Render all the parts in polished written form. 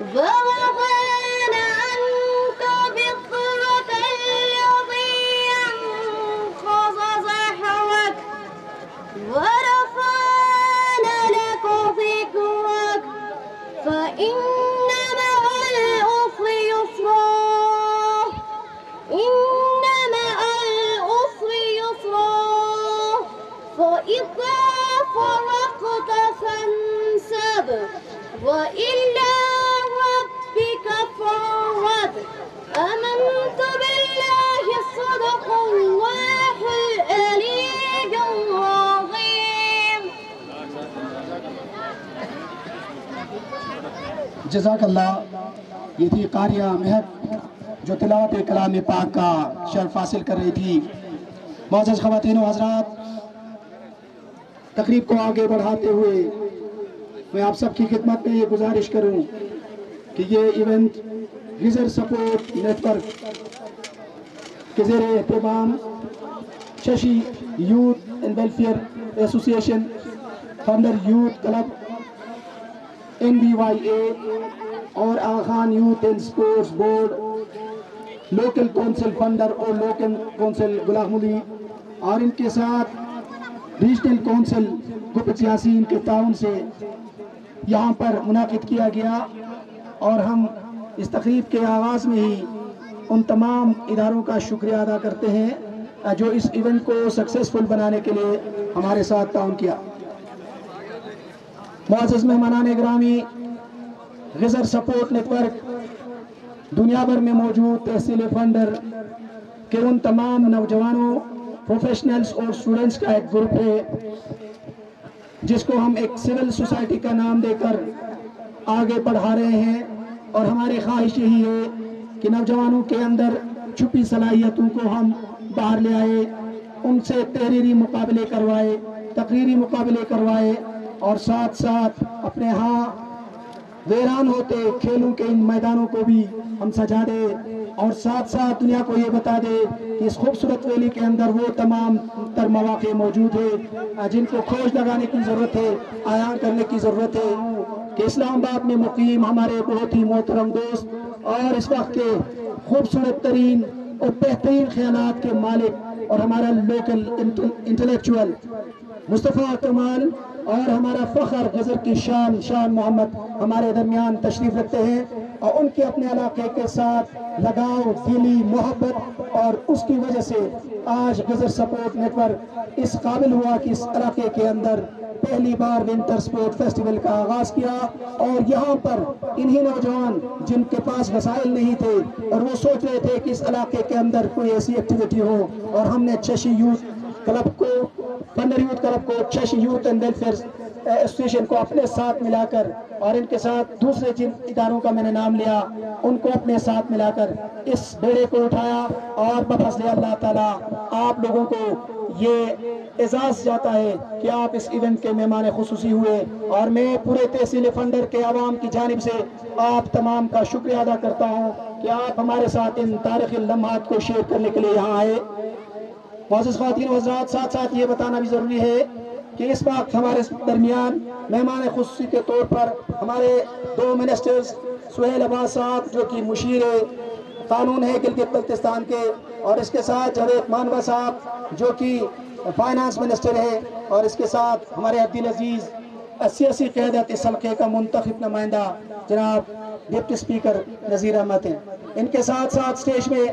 ورضينا عنك بطرك الذي أنقض ظهرك ورفعنا لك ذكرك فإن مع العسر يسرا إن مع العسر يسرا فإذا فرغت فانصب وإلى ربك فارغب آمنت بالله صدق الله العلي العظيم. جزاک اللہ. یہ تھی قاریہ مہک جو تلاوت کلام پاک کا شرف حاصل کر رہی تھی. معزز خواتین و حضرات، تقریب کو آگے بڑھاتے ہوئے میں آپ سب کی خدمت میں یہ گزارش کروں کہ یہ ایونٹ غزر سپورٹ نیٹ ورک کے زیر اہتمام ششی یوتھ اینڈ ویلفیئر ایسوسی ایشن، تھنڈر یوتھ کلب، NBYA اور Aga Khan youth and sports board, local council funder اور لوکل کونسل غلام علی اور ان کے ساتھ ریجنل کونسل گپت یاسین کے تعاون سے یہاں پر منعقد کیا گیا. اور ہم اس تقریب کے آغاز میں ہی ان تمام اداروں کا شکریہ ادا کرتے ہیں جو اس ایونٹ کو سکسیسفل بنانے کے لیے ہمارے ساتھ تعاون کیا. معزز مہمانان گرامی، غزر سپورٹ نیٹ ورک دنیا بھر میں موجود تحصیل فنڈر کے ان تمام نوجوانوں، پروفیشنلز اور اسٹوڈنٹس کا ایک گروپ ہے جس کو ہم ایک سول سوسائٹی کا نام دے کر آگے بڑھا رہے ہیں. اور ہماری خواہش یہی ہے کہ نوجوانوں کے اندر چھپی صلاحیتوں کو ہم باہر لے آئے، ان سے تحریری مقابلے کروائے، تقریری مقابلے کروائے اور ساتھ ساتھ اپنے ہاں ویران ہوتے کھیلوں کے ان میدانوں کو بھی ہم سجا دے اور ساتھ ساتھ دنیا کو یہ بتا دے کہ اس خوبصورت ویلی کے اندر وہ تمام تر مواقع موجود ہے جن کو کھوج لگانے کی ضرورت ہے، عیاں کرنے کی ضرورت ہے. کہ اسلام آباد میں مقیم ہمارے بہت ہی محترم دوست اور اس وقت کے خوبصورت ترین اور بہترین خیالات کے مالک اور ہمارا لوکل انٹلیکچوئل مصطفیٰ کمال اور ہمارا فخر غزر کی شان محمد ہمارے درمیان تشریف رکھتے ہیں. اور ان کے اپنے علاقے کے ساتھ لگاؤ، دلی محبت اور اس کی وجہ سے آج غزر سپورٹ نیٹ ورک اس قابل ہوا کہ اس علاقے کے اندر پہلی بار ونٹر سپورٹ فیسٹیول کا آغاز کیا. اور یہاں پر انہی نوجوان جن کے پاس وسائل نہیں تھے اور وہ سوچ رہے تھے کہ اس علاقے کے اندر کوئی ایسی ایکٹیویٹی ہو، اور ہم نے ششی یوتھ کلب کو، فنڈر یوتھ کلب کو، ششی یوتھ اینڈ ویلفیئر ایسوسی ایشن کو اپنے ساتھ ملا کر اور ان کے ساتھ دوسرے جن اداروں کا میں نے نام لیا ان کو اپنے ساتھ ملا کر اس بیڑے کو اٹھایا. اور بفضل اللہ تعالیٰ آپ لوگوں کو یہ اعزاز جاتا ہے کہ آپ اس ایونٹ کے مہمان خصوصی ہوئے. اور میں پورے تحصیل فنڈر کے عوام کی جانب سے آپ تمام کا شکریہ ادا کرتا ہوں کہ آپ ہمارے ساتھ ان تاریخی لمحات کو شیئر کرنے کے لیے یہاں آئے. معزز خواتین و حضرات، ساتھ ساتھ یہ بتانا بھی ضروری ہے کہ اس وقت ہمارے درمیان مہمان خصوصی کے طور پر ہمارے دو منسٹرز سہیل عباس صاحب جو کہ مشیر قانون ہے گلگت بلتستان کے، اور اس کے ساتھ جاوید مانوا صاحب جو کہ فائنانس منسٹر ہے، اور اس کے ساتھ ہمارے عبدالعزیز سیاسی قیادت اس حلقے کا منتخب نمائندہ جناب ڈپٹی اسپیکر نذیر احمد ہیں. ان کے ساتھ ساتھ اسٹیج میں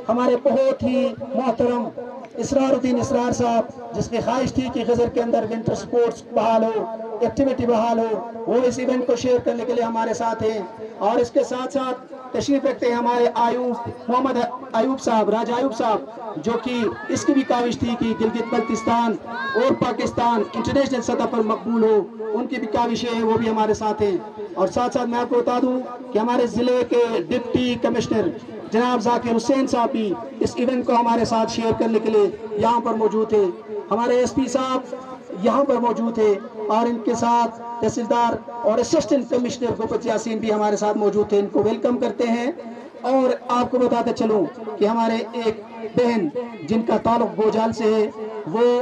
ہمارے بہت ہی محترم اسرار الدین اسرار صاحب جس کی خواہش تھی کہ غزر کے اندر ونٹر سپورٹس بحال ہو، ایکٹیویٹی بحال ہو، وہ اس ایونٹ کو شیئر کرنے کے لیے ہمارے ساتھ ہیں. اور اس کے ساتھ ساتھ تشریف رکھتے ہیں ہمارے محمد ایوب صاحب، راجہ ایوب صاحب جو کہ اس کی بھی کاوش تھی کہ گلگت بلتستان اور پاکستان انٹرنیشنل سطح پر مقبول ہو، ان کی بھی کاوشیں ہیں، وہ بھی ہمارے ساتھ ہیں. اور ساتھ ساتھ میں آپ کو بتا دوں کہ ہمارے ضلع کے ڈپٹی کمشنر جناب ذاکر حسین صاحب بھی اس ایونٹ کو ہمارے ساتھ شیئر کرنے کے لیے یہاں پر موجود تھے. ہمارے SP صاحب یہاں پر موجود تھے اور ان کے ساتھ تحصیلدار اور اسسٹنٹ کمشنر گوپت یاسین بھی ہمارے ساتھ موجود تھے. ان کو ویلکم کرتے ہیں. اور آپ کو بتاتے چلوں کہ ہمارے ایک بہن جن کا تعلق گوجال سے ہے، وہ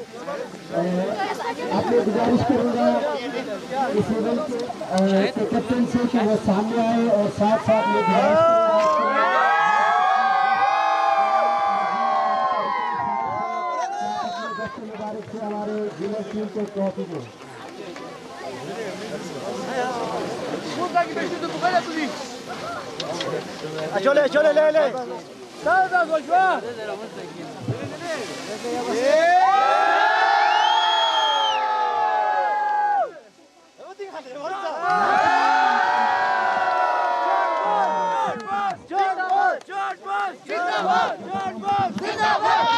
آپ نے گزارش کروں گا اس ایونٹ کے کیپٹن سے کہ وہ سامنے آئے اور ساتھ ساتھ میں گزارش کروں گا مبارک سے ہمارے جونیئر ٹیم کو ٹرافی دیں. Şöyle şöyle le. Sağda koşma. Zindabad!